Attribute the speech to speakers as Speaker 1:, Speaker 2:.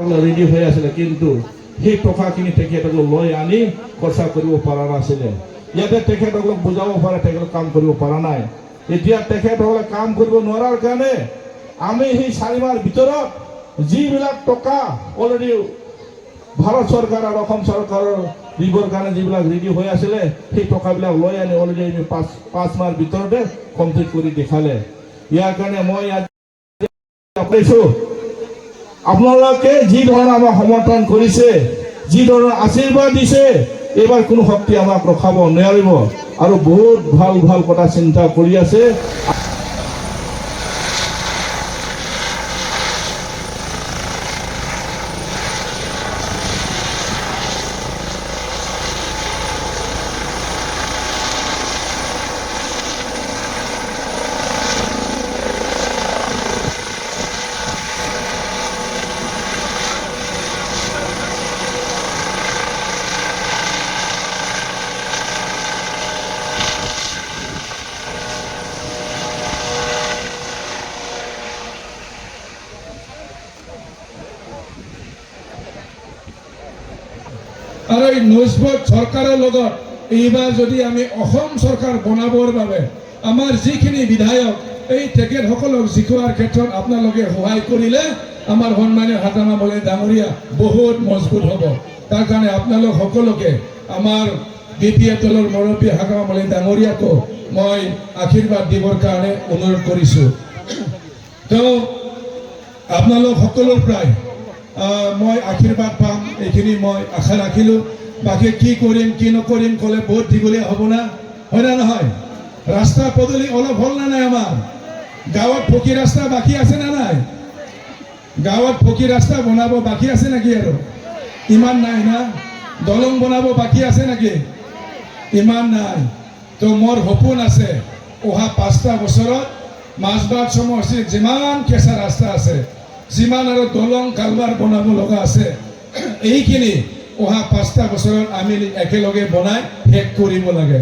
Speaker 1: Ready হৈ আছিলে, কিন্তু সেই টকাখিনি তেখেতসকলক লৈ আনি খৰচা কৰিব পৰা নাছিলে। ইয়াতে তেখেতসকলক বুজাব পাৰে, তেখেতক কাম কৰিব পৰা নাই। এতিয়া তেখেতসকলে কাম কৰিব নোৱাৰাৰ কাৰণে আমি সেই 4 মাহৰ ভিতৰত যিবিলাক টকা অলৰেডি ভাৰত চৰকাৰ আৰু অসম চৰকাৰৰ দিবৰ কাৰণে যিবিলাক ৰেডি হৈ আছিলে, সেই টকাবিলাক লৈ আনি অলৰেডি আমি 5 মাহৰ ভিতৰতে কমপ্লিট কৰি দেখালে। ইয়াৰ কাৰণে মই আপোনালোকে যি ধৰণৰ আমাক সমৰ্থন কৰিছে, যি ধৰণৰ আশীৰ্বাদ দিছে, এইবাৰ কোনো শক্তি আমাক ৰখাব নোৱাৰিব। আৰু বহুত ভাল ভাল কথা চিন্তা কৰি আছে।
Speaker 2: আৰু এই নৈজবত চৰকাৰৰ লগত এইবাৰ যদি আমি অসম চৰকাৰ বনাবৰ বাবে আমাৰ যিখিনি বিধায়ক এই তেখেতসকলক জিকোৱাৰ ক্ষেত্ৰত আপোনালোকে সহায় কৰিলে আমাৰ সন্মানীয় হাতামা মলি ডাঙৰীয়া বহুত মজবুত হ'ব। তাৰ কাৰণে আপোনালোক সকলোকে আমাৰ বিপিএ দলৰ মুৰব্বী হাতামা মলি ডাঙৰীয়াকো মই আশীৰ্বাদ দিবৰ কাৰণে অনুৰোধ কৰিছোঁ। তো আপোনালোক সকলোৰ পৰাই মই আশীৰ্বাদ পাম, এইখিনি মই আশা ৰাখিলোঁ। বাকী কি কৰিম কি নকৰিম ক'লে বহুত দীঘলীয়া হ'ব না, হয় না নহয়? ৰাস্তা পদূলি অলপ হ'ল না নাই? আমাৰ গাঁৱত পকী ৰাস্তা বাকী আছে না নাই? গাঁৱত পকী ৰাস্তা বনাব বাকী আছে নেকি? আৰু ইমান নাই না? দলং বনাব বাকী আছে নেকি? ইমান নাই। তো মোৰ সপোন আছে অহা 5টা বছৰত মাজবাট সমষ্টিত যিমান কেঁচা ৰাস্তা আছে, যিমান আৰু দলং কালভাৰ বনাব লগা আছে, এইখিনি অহা 5টা বছৰত আমি একেলগে বনাই শেষ কৰিব লাগে।